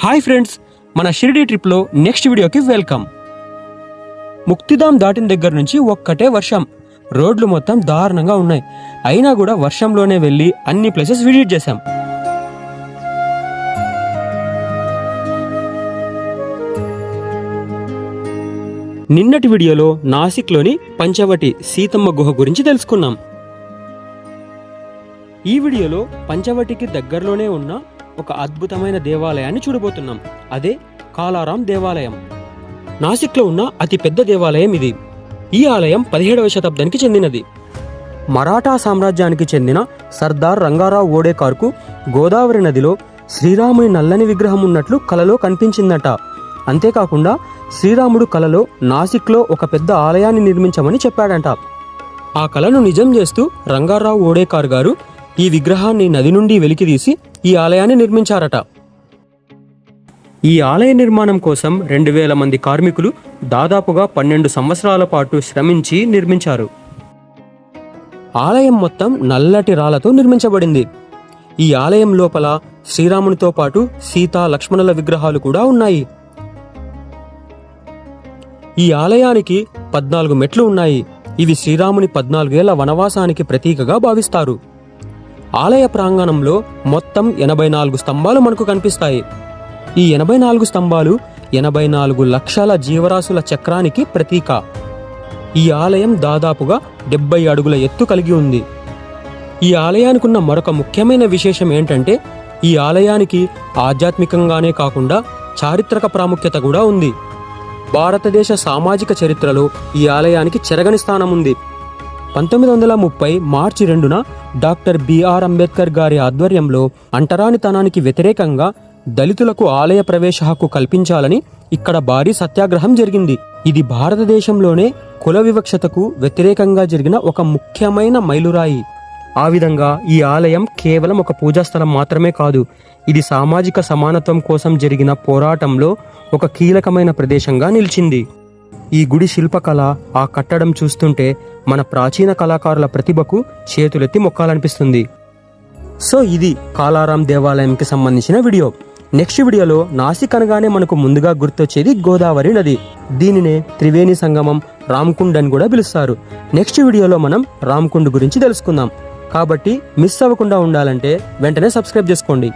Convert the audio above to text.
Hi friends, మన షిరిడి ట్రిప్లో next వీడియోకి వెల్కమ్. ముక్తిధామ్ దాటిన దగ్గర నుంచి ఒక్కటే వర్షం, రోడ్లు మొత్తం దారుణంగా ఉన్నాయి. అయినా కూడా వర్షంలోనే వెళ్ళి అన్ని ప్లేసెస్ విజిట్ చేశాం. నిన్నటి వీడియోలో నాసిక్లోని పంచవటి సీతమ్మ గుహ గురించి తెలుసుకున్నాం. ఈ వీడియోలో పంచవటికి దగ్గరలోనే ఉన్న ఒక అద్భుతమైన దేవాలయాన్ని చూడబోతున్నాం. అదే కాలారాం దేవాలయం. నాసిక్లో ఉన్న అతి పెద్ద దేవాలయం ఇది. ఈ ఆలయం 17వ శతాబ్దానికి చెందినది. మరాఠా సామ్రాజ్యానికి చెందిన సర్దార్ రంగారావు ఓడేకార్కు గోదావరి నదిలో శ్రీరాముని నల్లని విగ్రహం ఉన్నట్లు కలలో కనిపించిందట. అంతేకాకుండా శ్రీరాముడు కలలో నాసిక్లో ఒక పెద్ద ఆలయాన్ని నిర్మించమని చెప్పాడంట. ఆ కలను నిజం చేస్తూ రంగారావు ఓడేకార్ గారు ఈ విగ్రహాన్ని నది నుండి వెలికితీసి ఈ ఆలయాన్ని నిర్మించారట. ఈ ఆలయ నిర్మాణం కోసం 2000 మంది కార్మికులు దాదాపుగా 12 సంవత్సరాల పాటు శ్రమించి నిర్మించారు. ఆలయం మొత్తం నల్లటి రాళ్లతో నిర్మించబడింది. ఈ ఆలయం లోపల శ్రీరామునితో పాటు సీతా లక్ష్మణుల విగ్రహాలు కూడా ఉన్నాయి. ఈ ఆలయానికి 14 మెట్లు ఉన్నాయి. ఇవి శ్రీరాముని 14 ఏళ్ల వనవాసానికి ప్రతీకగా భావిస్తారు. ఆలయ ప్రాంగణంలో మొత్తం 84 స్తంభాలు మనకు కనిపిస్తాయి. ఈ 84 స్తంభాలు 84 లక్షల జీవరాశుల చక్రానికి ప్రతీక. ఈ ఆలయం దాదాపుగా 70 అడుగుల ఎత్తు కలిగి ఉంది. ఈ ఆలయానికి ఉన్న మరొక ముఖ్యమైన విశేషం ఏంటంటే ఈ ఆలయానికి ఆధ్యాత్మికంగానే కాకుండా చారిత్రక ప్రాముఖ్యత కూడా ఉంది. భారతదేశ సామాజిక చరిత్రలో ఈ ఆలయానికి చెరగని స్థానం ఉంది. 1930 మార్చి 2న డాక్టర్ బిఆర్ అంబేద్కర్ గారి ఆధ్వర్యంలో అంటరానితనానికి వ్యతిరేకంగా దళితులకు ఆలయ ప్రవేశ హక్కు కల్పించాలని ఇక్కడ భారీ సత్యాగ్రహం జరిగింది. ఇది భారతదేశంలోనే కుల వివక్షతకు వ్యతిరేకంగా జరిగిన ఒక ముఖ్యమైన మైలురాయి. ఆ విధంగా ఈ ఆలయం కేవలం ఒక పూజాస్థలం మాత్రమే కాదు, ఇది సామాజిక సమానత్వం కోసం జరిగిన పోరాటంలో ఒక కీలకమైన ప్రదేశంగా నిలిచింది. ఈ గుడి శిల్పకళ, ఆ కట్టడం చూస్తుంటే మన ప్రాచీన కళాకారుల ప్రతిభకు చేతులెత్తి మొక్కాలనిపిస్తుంది. సో ఇది కాలారాం దేవాలయంకి సంబంధించిన వీడియో. నెక్స్ట్ వీడియోలో నాసిక్ అనగానే మనకు ముందుగా గుర్తొచ్చేది గోదావరి నది. దీనినే త్రివేణి సంగమం, రామ్కుండ్ అని కూడా పిలుస్తారు. నెక్స్ట్ వీడియోలో మనం రామ్కుండ్ గురించి తెలుసుకుందాం. కాబట్టి మిస్ అవ్వకుండా ఉండాలంటే వెంటనే సబ్స్క్రైబ్ చేసుకోండి.